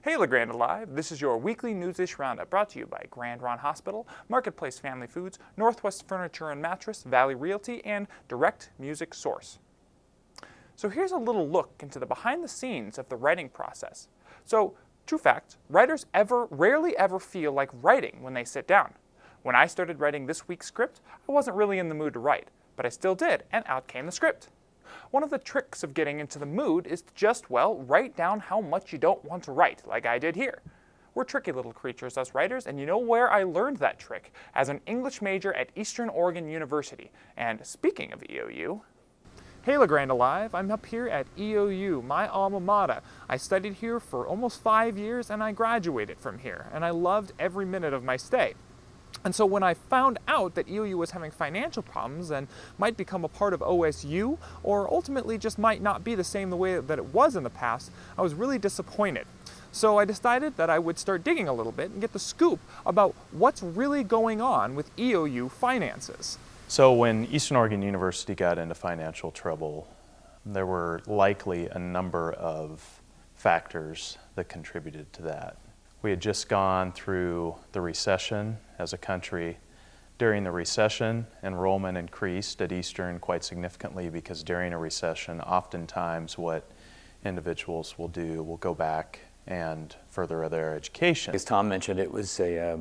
Hey LeGrand Alive, this is your weekly Newsish Roundup brought to you by Grand Ron Hospital, Marketplace Family Foods, Northwest Furniture and Mattress, Valley Realty, and Direct Music Source. So here's a little look into the behind the scenes of the writing process. So, true fact, writers rarely ever feel like writing when they sit down. When I started writing this week's script, I wasn't really in the mood to write, but I still did, and out came the script. One of the tricks of getting into the mood is to just, well, write down how much you don't want to write, like I did here. We're tricky little creatures, us writers, and you know where I learned that trick? As an English major at Eastern Oregon University. And speaking of EOU, hey LeGrand Alive, I'm up here at EOU, my alma mater. I studied here for almost 5 years and I graduated from here, and I loved every minute of my stay. And so when I found out that EOU was having financial problems and might become a part of OSU, or ultimately just might not be the same the way that it was in the past, I was really disappointed. So I decided that I would start digging a little bit and get the scoop about what's really going on with EOU finances. So when Eastern Oregon University got into financial trouble, there were likely a number of factors that contributed to that. We had just gone through the recession as a country. During the recession, enrollment increased at Eastern quite significantly because during a recession, oftentimes what individuals will do will go back and further their education. As Tom mentioned, it was a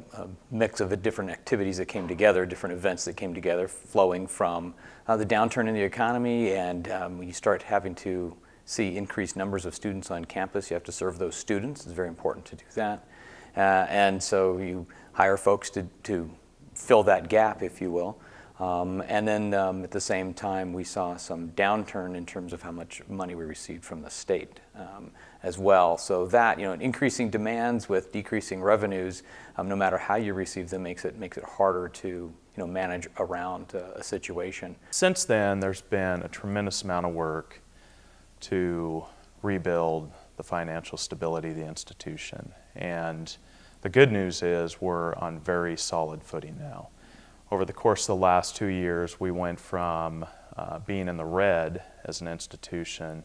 mix of different activities that came together, different events that came together, flowing from the downturn in the economy, and when you start having to see increased numbers of students on campus, you have to serve those students. It's very important to do that. And so you hire folks to fill that gap, if you will. And then at the same time, we saw some downturn in terms of how much money we received from the state as well. So that, increasing demands with decreasing revenues, no matter how you receive them, makes it harder to manage around a situation. Since then, there's been a tremendous amount of work to rebuild the financial stability of the institution. And the good news is we're on very solid footing now. Over the course of the last 2 years, we went from being in the red as an institution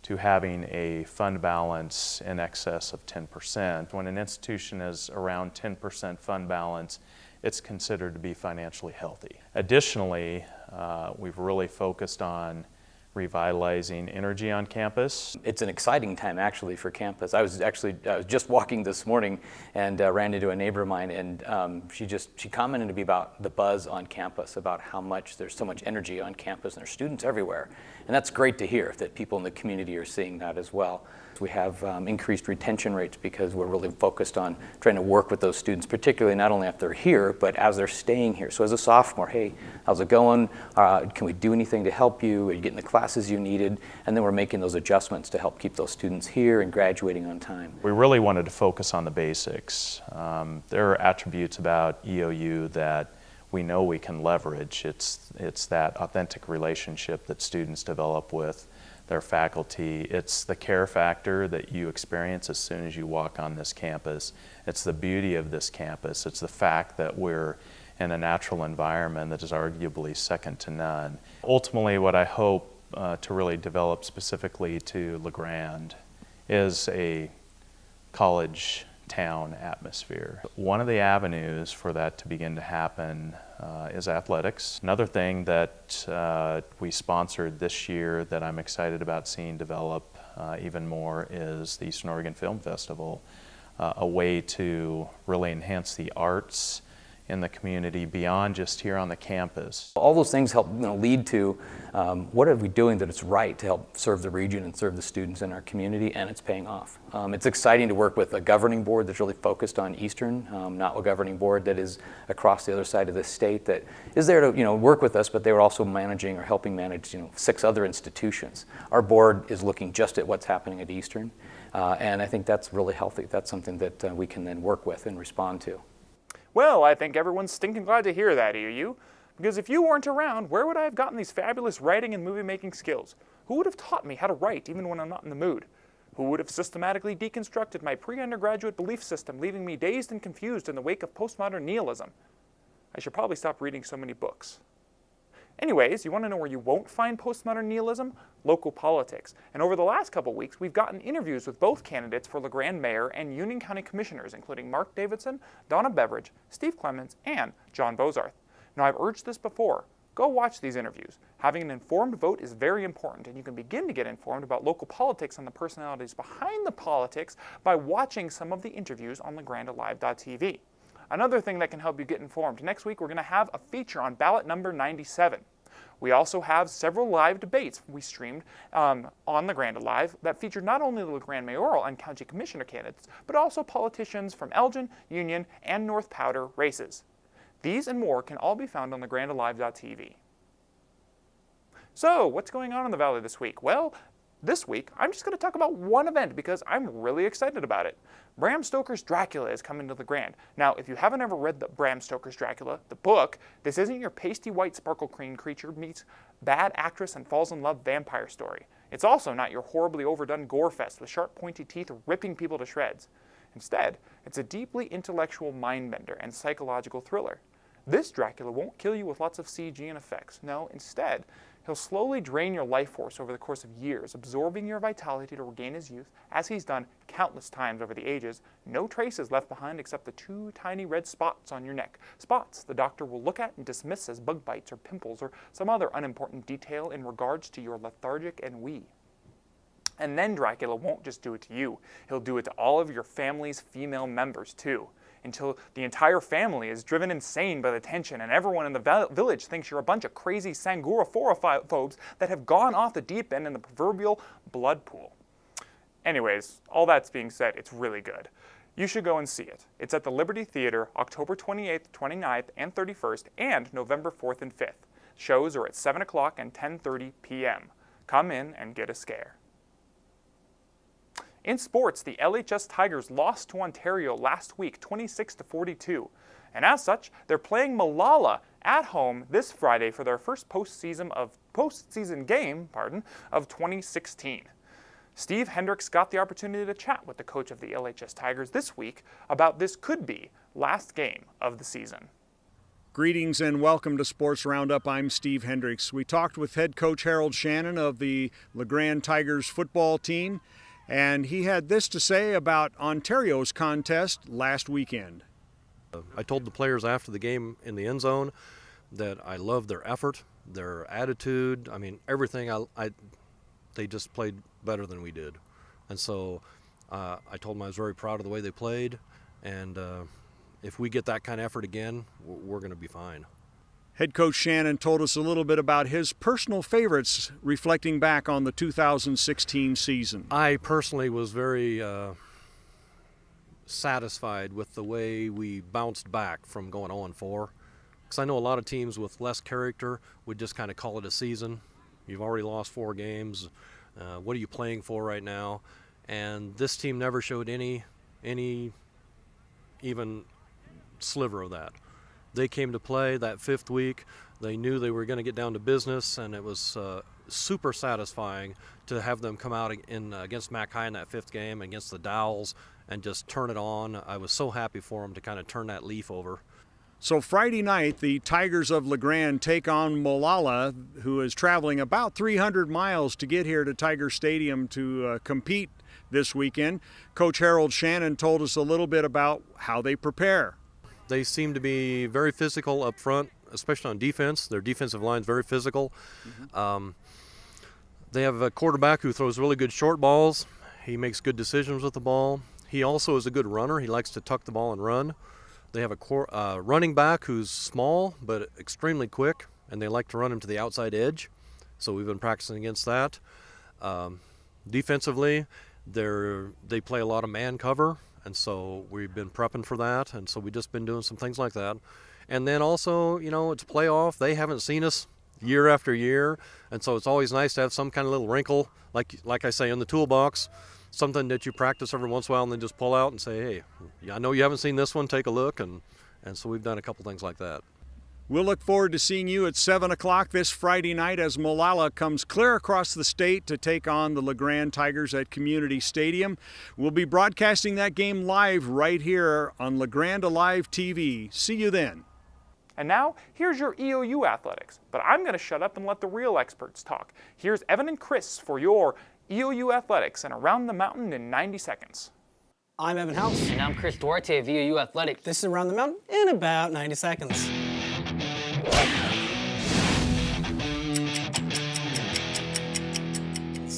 to having a fund balance in excess of 10%. When an institution is around 10% fund balance, it's considered to be financially healthy. Additionally, we've really focused on revitalizing energy on campus. It's an exciting time actually for campus. I was just walking this morning and ran into a neighbor of mine, and she commented to me about the buzz on campus, about how much there's so much energy on campus, and there's students everywhere. And that's great to hear that people in the community are seeing that as well. We have increased retention rates because we're really focused on trying to work with those students, particularly not only if they're here, but as they're staying here. So as a sophomore, hey, how's it going? Can we do anything to help you? Are you getting the classes you needed? And then we're making those adjustments to help keep those students here and graduating on time. We really wanted to focus on the basics. There are attributes about EOU that we know we can leverage. It's that authentic relationship that students develop with their faculty. It's the care factor that you experience as soon as you walk on this campus. It's the beauty of this campus. It's the fact that we're in a natural environment that is arguably second to none. Ultimately, what I hope to really develop specifically to LeGrand is a college town atmosphere. One of the avenues for that to begin to happen is athletics. Another thing that we sponsored this year that I'm excited about seeing develop even more is the Eastern Oregon Film Festival, a way to really enhance the arts in the community beyond just here on the campus. All those things help lead to what are we doing that it's right to help serve the region and serve the students in our community, and it's paying off. It's exciting to work with a governing board that's really focused on Eastern, not a governing board that is across the other side of the state that is there to work with us, but they were also managing or helping manage 6 other institutions. Our board is looking just at what's happening at Eastern, and I think that's really healthy. That's something that we can then work with and respond to. well, I think everyone's stinking glad to hear that, EOU. Because if you weren't around, where would I have gotten these fabulous writing and movie-making skills? Who would have taught me how to write even when I'm not in the mood? Who would have systematically deconstructed my pre-undergraduate belief system, leaving me dazed and confused in the wake of postmodern nihilism? I should probably stop reading so many books. Anyways, you want to know where you won't find postmodern nihilism? Local politics. And over the last couple weeks, we've gotten interviews with both candidates for LeGrand Mayor and Union County Commissioners, including Mark Davidson, Donna Beveridge, Steve Clements, and John Bozarth. Now, I've urged this before. Go watch these interviews. Having an informed vote is very important, and you can begin to get informed about local politics and the personalities behind the politics by watching some of the interviews on legrandalive.tv. Another thing that can help you get informed, next week we're going to have a feature on ballot number 97. We also have several live debates we streamed on LeGrand Alive that featured not only the LeGrand mayoral and county commissioner candidates, but also politicians from Elgin, Union, and North Powder races. These and more can all be found on legrandalive.tv. So, what's going on in the Valley this week? Well, this week, I'm just going to talk about one event because I'm really excited about it. Bram Stoker's Dracula is coming to LeGrand. Now, if you haven't ever read the Bram Stoker's Dracula, the book, this isn't your pasty white sparkle cream creature meets bad actress and falls in love vampire story. It's also not your horribly overdone gore fest with sharp pointy teeth ripping people to shreds. Instead, it's a deeply intellectual mind-bender and psychological thriller. This Dracula won't kill you with lots of CG and effects. No, instead, he'll slowly drain your life force over the course of years, absorbing your vitality to regain his youth, as he's done countless times over the ages. No traces left behind except the 2 tiny red spots on your neck. Spots the doctor will look at and dismiss as bug bites or pimples or some other unimportant detail in regards to your lethargic ennui. And then Dracula won't just do it to you. He'll do it to all of your family's female members too, until the entire family is driven insane by the tension and everyone in the village thinks you're a bunch of crazy sangurophobes that have gone off the deep end in the proverbial blood pool. Anyways, all that's being said, it's really good. You should go and see it. It's at the Liberty Theater, October 28th, 29th, and 31st, and November 4th and 5th. Shows are at 7 o'clock and 10:30 p.m. Come in and get a scare. In sports, the LHS Tigers lost to Ontario last week, 26-42. And as such, they're playing Malala at home this Friday for their first postseason game of 2016. Steve Hendricks got the opportunity to chat with the coach of the LHS Tigers this week about this could-be last game of the season. Greetings and welcome to Sports Roundup. I'm Steve Hendricks. We talked with head coach Harold Shannon of the LeGrand Tigers football team, and he had this to say about Ontario's contest last weekend. I told the players after the game in the end zone that I loved their effort, their attitude. I mean, everything. They just played better than we did. And so I told them I was very proud of the way they played. And if we get that kind of effort again, we're going to be fine. Head coach Shannon told us a little bit about his personal favorites reflecting back on the 2016 season. I personally was very satisfied with the way we bounced back from going 0-4. Because I know a lot of teams with less character would just kind of call it a season. You've already lost 4 games. What are you playing for right now? And this team never showed any even sliver of that. They came to play that 5th week. They knew they were going to get down to business, and it was super satisfying to have them come out against Mac High in that 5th game, against the Dowels, and just turn it on. I was so happy for them to kind of turn that leaf over. So Friday night, the Tigers of LeGrand take on Molalla, who is traveling about 300 miles to get here to Tiger Stadium to compete this weekend. Coach Harold Shannon told us a little bit about how they prepare. They seem to be very physical up front, especially on defense. Their defensive line is very physical. They have a quarterback who throws really good short balls. He makes good decisions with the ball. He also is a good runner. He likes to tuck the ball and run. They have a running back who's small but extremely quick, and they like to run him to the outside edge. So we've been practicing against that. Defensively, they play a lot of man cover. And so we've been prepping for that, and so we've just been doing some things like that. And then also, it's playoff. They haven't seen us year after year, and so it's always nice to have some kind of little wrinkle, like I say, in the toolbox, something that you practice every once in a while and then just pull out and say, hey, I know you haven't seen this one, take a look. And so we've done a couple things like that. We'll look forward to seeing you at 7 o'clock this Friday night as Molalla comes clear across the state to take on the LeGrand Tigers at Community Stadium. We'll be broadcasting that game live right here on LeGrand Alive TV. See you then. And now, here's your EOU athletics. But I'm going to shut up and let the real experts talk. Here's Evan and Chris for your EOU athletics and Around the Mountain in 90 seconds. I'm Evan House. And I'm Chris Duarte of EOU Athletics. This is Around the Mountain in about 90 seconds.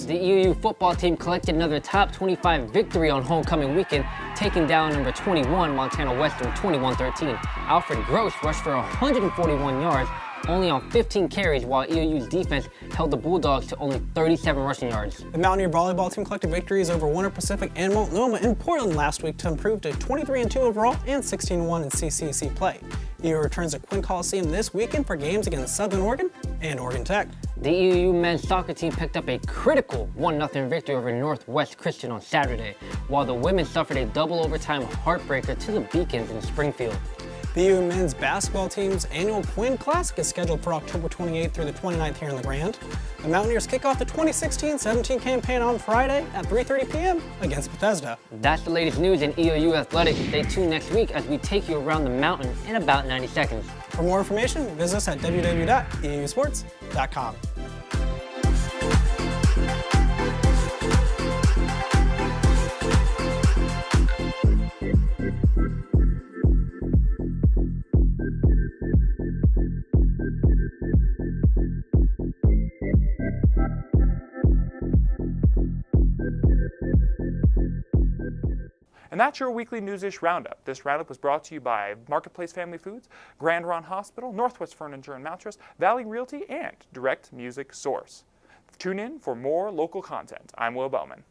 The EOU football team collected another top 25 victory on homecoming weekend, taking down number 21 Montana Western 21-13. Alfred Gross rushed for 141 yards, only on 15 carries, while EOU's defense held the Bulldogs to only 37 rushing yards. The Mountaineer volleyball team collected victories over Winter Pacific and Multnomah in Portland last week to improve to 23-2 overall and 16-1 in CCC play. EOU returns to Quinn Coliseum this weekend for games against Southern Oregon and Oregon Tech. The EOU men's soccer team picked up a critical 1-0 victory over Northwest Christian on Saturday, while the women suffered a double overtime heartbreaker to the Beacons in Springfield. The EOU men's basketball team's annual Quinn Classic is scheduled for October 28th through the 29th here in the Grand. The Mountaineers kick off the 2016-17 campaign on Friday at 3:30 p.m. against Bethesda. That's the latest news in EOU Athletics. Stay tuned next week as we take you around the mountain in about 90 seconds. For more information, visit us at www.eousports.com. And that's your weekly Newsish Roundup. This roundup was brought to you by Marketplace Family Foods, Grand Ron Hospital, Northwest Furniture and Mattress, Valley Realty, and Direct Music Source. Tune in for more local content. I'm Will Bowman.